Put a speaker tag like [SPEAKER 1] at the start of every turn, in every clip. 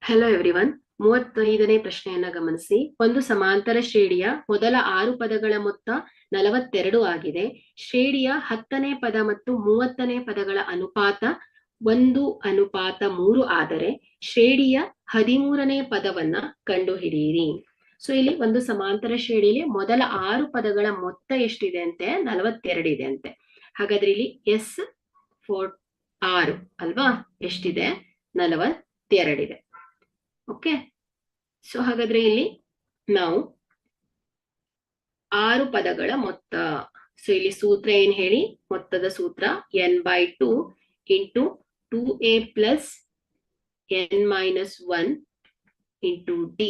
[SPEAKER 1] Hello everyone. 35ನೇ ಪ್ರಶ್ನೆಯನ್ನ ಗಮನಿಸಿ. ಒಂದು ಸಮಾಂತರ ಶ್ರೇಣಿಯ ಮೊದಲ 6 ಪದಗಳ ಮೊತ್ತ 42 ಆಗಿದೆ. ಶ್ರೇಣಿಯ 10ನೇ ಪದ ಮತ್ತು 30ನೇ ಪದಗಳ ಅನುಪಾತ 1:3 ಆದರೆ ಶ್ರೇಣಿಯ 13ನೇ ಪದವನ್ನ ಕಂಡುಹಿಡಿಯಿರಿ. ಸೊ ಇಲ್ಲಿ ಒಂದು ಸಮಾಂತರ ಶ್ರೇಣಿಯಲ್ಲಿ ಮೊದಲ 6 ಪದಗಳ ಮೊತ್ತ ಎಷ್ಟಿದೆ ಅಂತೆ? 42 ಇದೆ ಅಂತೆ. ಹಾಗಾದ್ರೆ ಇಲ್ಲಿ ಎಸ್ 6 ಅಲ್ವಾ? ಎಷ್ಟಿದೆ? 42 ಇದೆ. ಓಕೆ, ಸೊ ಹಾಗಾದ್ರೆ ಇಲ್ಲಿ ನಾವು 6 ಪದಗಳ ಮೊತ್ತ. ಸೊ ಇಲ್ಲಿ ಸೂತ್ರ ಏನ್ ಹೇಳಿ? ಮೊತ್ತದ ಸೂತ್ರ n/2 into 2a plus n-1 into d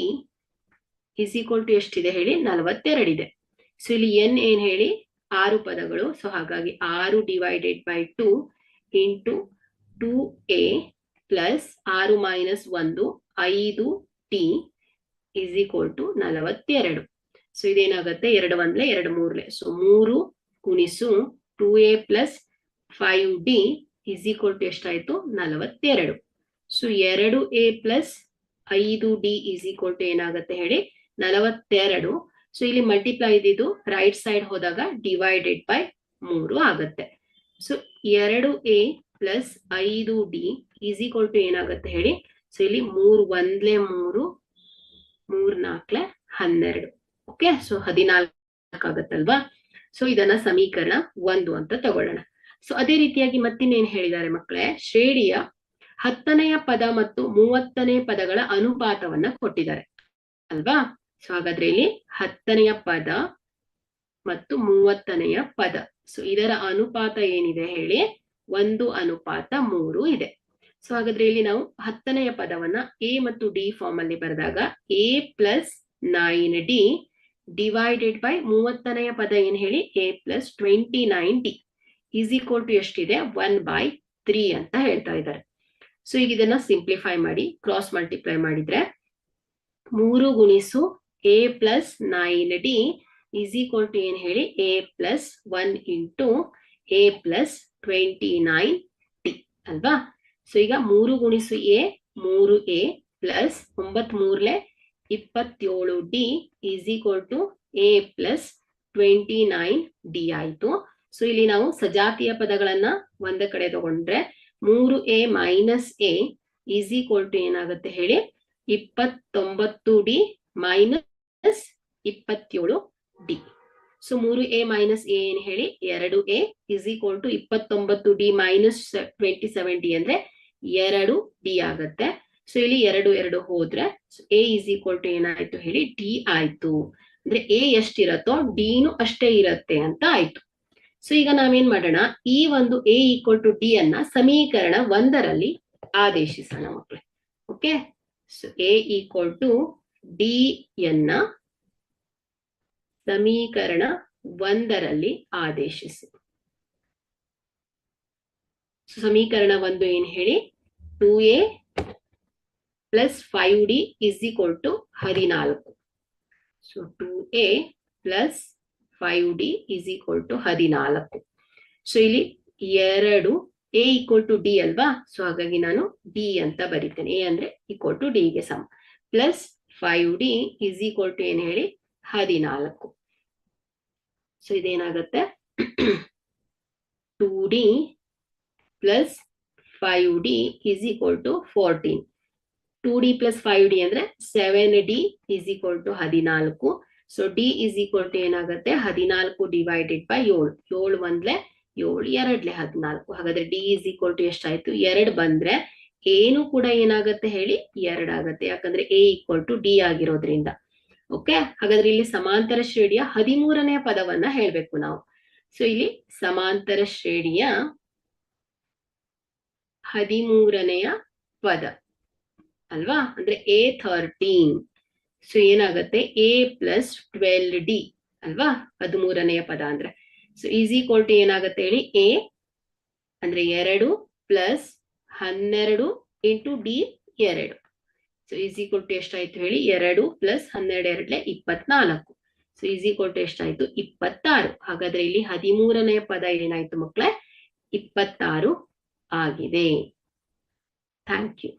[SPEAKER 1] is equal to ಎಷ್ಟಿದೆ ಹೇಳಿ? 42 ಇದೆ. ಸೊ ಇಲ್ಲಿ n ಏನ್ ಹೇಳಿ? 6 ಪದಗಳು. ಸೊ ಹಾಗಾಗಿ 6 divided by 2 into 2a plus 6 minus 1 5t is equal to 42. So ಇದೇನಾಗುತ್ತೆ? 2 1 2 3. ಸೊ 3 ಗುಣಿಸು 2a plus 5d is equal to ಎಷ್ಟಾಯ್ತು? 42. So 2a plus 5d is equal to ಏನಾಗುತ್ತೆ ಹೇಳಿ? 42. ಸೊ ಇಲ್ಲಿ ಮಲ್ಟಿಪ್ಲೈ ಇದ್ದಿದ್ದು ರೈಟ್ ಸೈಡ್ ಹೋದಾಗ ಡಿವೈಡೆಡ್ ಬೈ 3 ಆಗುತ್ತೆ. So 2a plus 5d is equal to ಏನಾಗುತ್ತೆ ಹೇಳಿ? ಸೊ ಇಲ್ಲಿ 3 1 3 3 4 12. Okay, so 14 ಆಗತ್ತಲ್ವಾ? ಸೊ ಇದನ್ನ ಸಮೀಕರಣ 1 ಅಂತ ತಗೊಳ್ಳೋಣ. ಸೊ ಅದೇ ರೀತಿಯಾಗಿ ಮತ್ತಿನ್ನೇನ್ ಹೇಳಿದ್ದಾರೆ ಮಕ್ಕಳೇ? ಶ್ರೇಣಿಯ 10ನೆಯ ಪದ ಮತ್ತು 30ನೇ ಪದಗಳ ಅನುಪಾತವನ್ನ ಕೊಟ್ಟಿದ್ದಾರೆ ಅಲ್ವಾ? ಸೊ ಹಾಗಾದ್ರೆ ಇಲ್ಲಿ 10ನೆಯ ಪದ ಮತ್ತು 30ನೆಯ ಪದ, ಸೊ ಇದರ ಅನುಪಾತ ಏನಿದೆ ಹೇಳಿ? 1:3 ಇದೆ. ಸೊ ಹಾಗಾದ್ರೆ ಇಲ್ಲಿ ನಾವು 10ನೆಯ ಪದವನ್ನ ಎ ಮತ್ತು ಡಿ ಫಾರ್ಮ್ ಅಲ್ಲಿ ಬರೆದಾಗ a plus 9d divided by 30ನೆಯ ಪದ ಏನ್ ಹೇಳಿ? a plus 29d is equal to ಎಷ್ಟಿದೆ? 1/3 ಅಂತ ಹೇಳ್ತಾ ಇದ್ದಾರೆ. ಸೊ ಈಗ ಇದನ್ನ ಸಿಂಪ್ಲಿಫೈ ಮಾಡಿ ಕ್ರಾಸ್ ಮಲ್ಟಿಪ್ಲೈ ಮಾಡಿದ್ರೆ 3 ಗುಣಿಸು a plus 9d is equal to ಏನ್ ಹೇಳಿ? a plus 1 into a plus 29d ಅಲ್ವಾ? ಸೊ ಈಗ 3 ಗುಣಿಸು a 3a plus 9 3 27d is equal to a plus 29d ಆಯ್ತು. ಸೊ ಇಲ್ಲಿ ನಾವು ಸಜಾತಿಯ ಪದಗಳನ್ನ ಒಂದ ಕಡೆ ತಗೊಂಡ್ರೆ 3a minus a is equal to ಏನಾಗುತ್ತೆ ಹೇಳಿ? 29d minus 27d. So 3a minus a ಏನ್ ಹೇಳಿ? 2a is equal to 29d minus 27d ಅಂದ್ರೆ 2d ಆಗತ್ತೆ. ಸೊ ಇಲ್ಲಿ 2 2 ಹೋದ್ರೆ a ಇಸ್ ಈಕ್ವಲ್ ಟು ಏನಾಯ್ತು ಹೇಳಿ? d ಆಯ್ತು. ಅಂದ್ರೆ a ಎಷ್ಟಿರತ್ತೋ dನು ಅಷ್ಟೇ ಇರತ್ತೆ ಅಂತ ಆಯ್ತು. ಸೊ ಈಗ ನಾವೇನ್ ಮಾಡೋಣ? ಈ ಒಂದು a ಈಕ್ವಲ್ ಟು d ಅನ್ನ ಸಮೀಕರಣ 1ರಲ್ಲಿ ಆದೇಶಿಸೋಣ ಮಕ್ಕಳೇ. Okay, so a equal to d ಯನ್ನ ಸಮೀಕರಣ 1ರಲ್ಲಿ ಆದೇಶಿಸಿ. ಸಮೀಕರಣ 1 ಏನ್ ಹೇಳಿ? 2a plus 5d is equal to 14. So 2a plus 5d is equal to 14. So ಇಲ್ಲಿ 2 a ಈಕ್ವಲ್ ಟು d ಅಲ್ವಾ? ಸೊ ಹಾಗಾಗಿ ನಾನು d ಅಂತ ಬರೀತೇನೆ. a ಅಂದ್ರೆ ಈಕ್ವಲ್ ಟು d ಗೆ ಸಮ. Plus 5d is equal to ಏನ್ ಹೇಳಿ? 14. ಸೊ ಇದೇನಾಗುತ್ತೆ? 2d plus 5d is equal to 14. 2d plus 5d ಅಂದ್ರೆ 7d is equal to 14. So d is equal to ಏನಾಗುತ್ತೆ? 14 ಡಿವೈಡೆಡ್ ಬೈ 7. 7 1 7 2 14. ಹಾಗಾದ್ರೆ d ಇಸ್ ಈಕ್ವಲ್ ಟು ಎಷ್ಟಾಯ್ತು? 2 ಬಂದ್ರೆ ಏನು ಕೂಡ ಏನಾಗುತ್ತೆ ಹೇಳಿ? 2 ಆಗತ್ತೆ. ಯಾಕಂದ್ರೆ a ಈಕ್ವಲ್ ಟು d ಆಗಿರೋದ್ರಿಂದ. ಓಕೆ, ಹಾಗಾದ್ರೆ ಇಲ್ಲಿ ಸಮಾಂತರ ಶ್ರೇಣಿಯ 13ನೇ ಪದವನ್ನ ಹೇಳ್ಬೇಕು ನಾವು. ಸೊ ಇಲ್ಲಿ ಸಮಾಂತರ ಶ್ರೇಣಿಯ 13ನೆಯ ಪದ ಅಲ್ವಾ? ಅಂದ್ರೆ a13. ಸೊ ಏನಾಗುತ್ತೆ? a ಪ್ಲಸ್ 12d ಅಲ್ವಾ? 13ನೆಯ ಪದ ಅಂದ್ರೆ. ಸೊ ಈಸ್ ಈಕ್ವಲ್ ಟು ಏನಾಗುತ್ತೆ ಹೇಳಿ? a ಅಂದ್ರೆ 2 plus 12 into d 2. So is equal to ಎಷ್ಟಾಯ್ತು ಹೇಳಿ? 2 plus 12 2 24. So is equal to ಎಷ್ಟಾಯ್ತು? 26. ಹಾಗಾದ್ರೆ ಇಲ್ಲಿ 13ನೆಯ ಪದ ಏನಾಯ್ತು ಮಕ್ಕಳೇ? 26 ಆಗಿದೆ. Thank you.